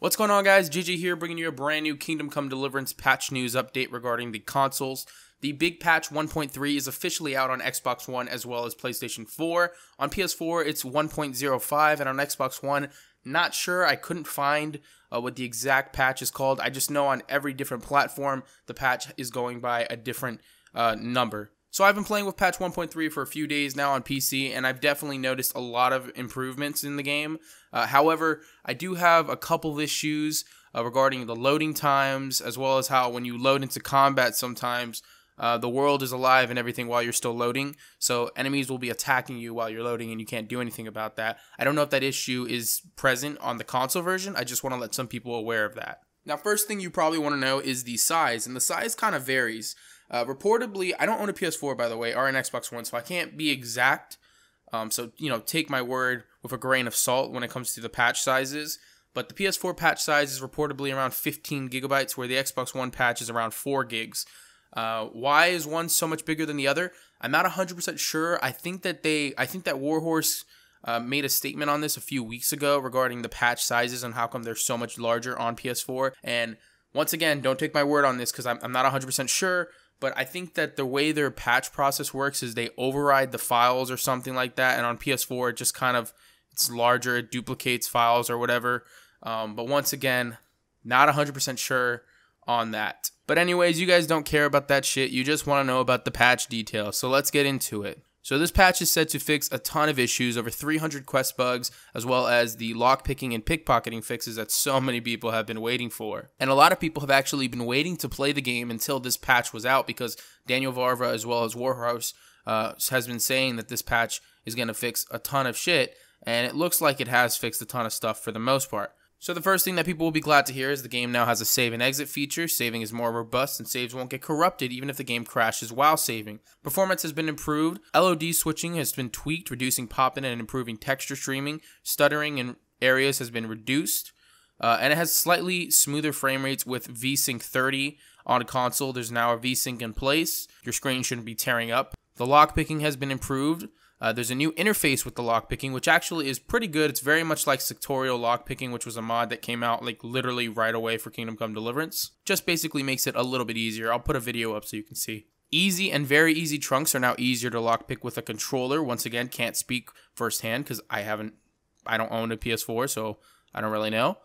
What's going on, guys? GG here, bringing you a brand new Kingdom Come Deliverance patch news update regarding the consoles. The big patch 1.3 is officially out on Xbox One as well as PlayStation 4. On PS4, it's 1.05, and on Xbox One, not sure. I couldn't find what the exact patch is called. I just know on every different platform, the patch is going by a different number. So I've been playing with patch 1.3 for a few days now on PC, and I've definitely noticed a lot of improvements in the game. However, I do have a couple of issues regarding the loading times, as well as how when you load into combat sometimes, the world is alive and everything while you're still loading. So enemies will be attacking you while you're loading, and you can't do anything about that. I don't know if that issue is present on the console version. I just want to let some people aware of that. Now, first thing you probably want to know is the size, and the size kind of varies. Reportedly, I don't own a PS4, by the way, or an Xbox One, so I can't be exact. So, take my word with a grain of salt when it comes to the patch sizes. But the PS4 patch size is reportedly around 15 gigabytes, where the Xbox One patch is around 4 gigs. Why is one so much bigger than the other? I'm not 100% sure. I think that Warhorse made a statement on this a few weeks ago regarding the patch sizes and how come they're so much larger on PS4. And once again, don't take my word on this because I'm not 100% sure. But I think that the way their patch process works is they override the files or something like that. And on PS4, it just kind of, it's larger, it duplicates files or whatever. But once again, not 100% sure on that. But anyways, you guys don't care about that shit. You just want to know about the patch details. So let's get into it. So this patch is said to fix a ton of issues, over 300 quest bugs, as well as the lockpicking and pickpocketing fixes that so many people have been waiting for. And a lot of people have actually been waiting to play the game until this patch was out, because Daniel Varva as well as Warhorse has been saying that this patch is going to fix a ton of shit, and it looks like it has fixed a ton of stuff for the most part. So the first thing that people will be glad to hear is the game now has a save and exit feature. Saving is more robust and saves won't get corrupted even if the game crashes while saving. Performance has been improved. LOD switching has been tweaked, reducing pop-in and improving texture streaming. Stuttering in areas has been reduced. And it has slightly smoother frame rates with VSync 30 on a console. There's now a VSync in place. Your screen shouldn't be tearing up. The lockpicking has been improved. There's a new interface with the lockpicking, which actually is pretty good. It's very much like sectorial lockpicking, which was a mod that came out like literally right away for Kingdom Come Deliverance. Just basically makes it a little bit easier. I'll put a video up so you can see. Easy and very easy trunks are now easier to lockpick with a controller. Once again, can't speak firsthand because I don't own a PS4, so I don't really know.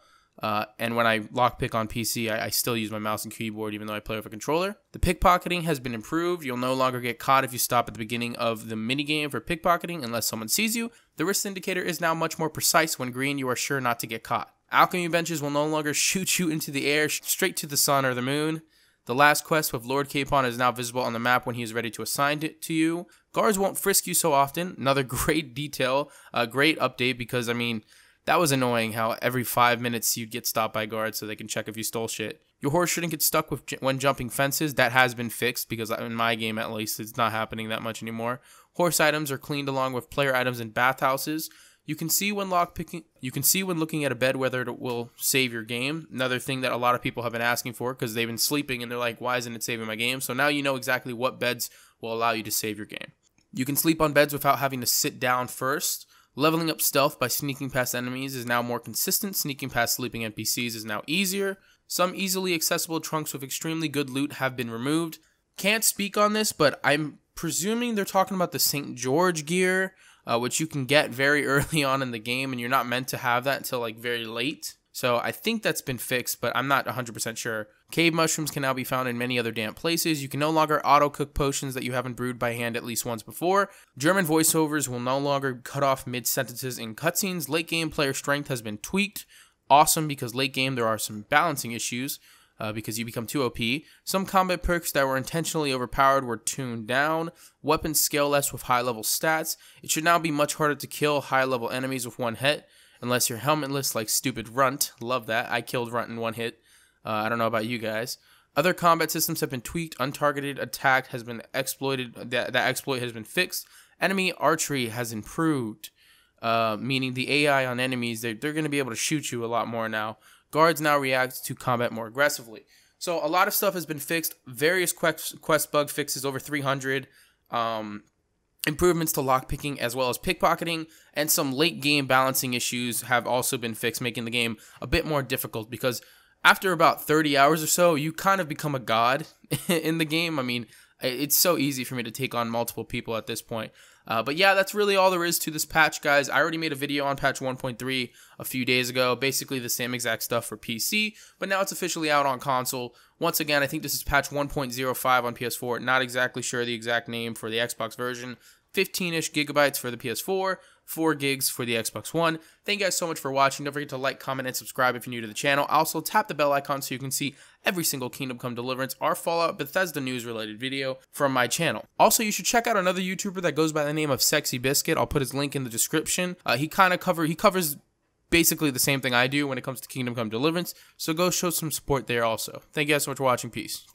And when I lockpick on PC, I still use my mouse and keyboard even though I play with a controller. The pickpocketing has been improved. You'll no longer get caught if you stop at the beginning of the minigame for pickpocketing unless someone sees you. The risk indicator is now much more precise. When green, you are sure not to get caught. Alchemy benches will no longer shoot you into the air straight to the sun or the moon. The last quest with Lord Capon is now visible on the map when he is ready to assign it to you. Guards won't frisk you so often. Another great detail, a great update because, I mean, that was annoying how every 5 minutes you'd get stopped by guards so they can check if you stole shit. Your horse shouldn't get stuck when jumping fences. That has been fixed because in my game at least it's not happening that much anymore. Horse items are cleaned along with player items in bathhouses. You can see when looking at a bed whether it will save your game. Another thing that a lot of people have been asking for because they've been sleeping and they're like, why isn't it saving my game? So now you know exactly what beds will allow you to save your game. You can sleep on beds without having to sit down first. Leveling up stealth by sneaking past enemies is now more consistent. Sneaking past sleeping NPCs is now easier. Some easily accessible trunks with extremely good loot have been removed. Can't speak on this, but I'm presuming they're talking about the St. George gear, which you can get very early on in the game, and you're not meant to have that until like very late. So I think that's been fixed, but I'm not 100% sure. Cave mushrooms can now be found in many other damp places. You can no longer auto-cook potions that you haven't brewed by hand at least once before. German voiceovers will no longer cut off mid-sentences in cutscenes. Late game player strength has been tweaked. Awesome, because late game there are some balancing issues because you become too OP. Some combat perks that were intentionally overpowered were tuned down. Weapons scale less with high-level stats. It should now be much harder to kill high-level enemies with one hit. Unless you're helmetless like stupid Runt. Love that. I killed Runt in one hit. I don't know about you guys. Other combat systems have been tweaked. Untargeted attack has been exploited. That exploit has been fixed. Enemy archery has improved. Meaning the AI on enemies, they're going to be able to shoot you a lot more now. Guards now react to combat more aggressively. So a lot of stuff has been fixed. Various quest bug fixes, over 300. Improvements to lockpicking as well as pickpocketing, and some late game balancing issues have also been fixed, making the game a bit more difficult because after about 30 hours or so, you kind of become a god in the game. I mean, it's so easy for me to take on multiple people at this point. But yeah, that's really all there is to this patch, guys. I already made a video on patch 1.3 a few days ago, basically the same exact stuff for PC, but now it's officially out on console. Once again, I think this is patch 1.05 on PS4, not exactly sure the exact name for the Xbox version. 15-ish gigabytes for the PS4, 4 gigs for the Xbox One. Thank you guys so much for watching. Don't forget to like, comment, and subscribe if you're new to the channel. Also, tap the bell icon so you can see every single Kingdom Come Deliverance or Fallout Bethesda news related video from my channel. Also, you should check out another YouTuber that goes by the name of Sexy Biscuit. I'll put his link in the description. He covers basically the same thing I do when it comes to Kingdom Come Deliverance, so go show some support there also. Thank you guys so much for watching. Peace.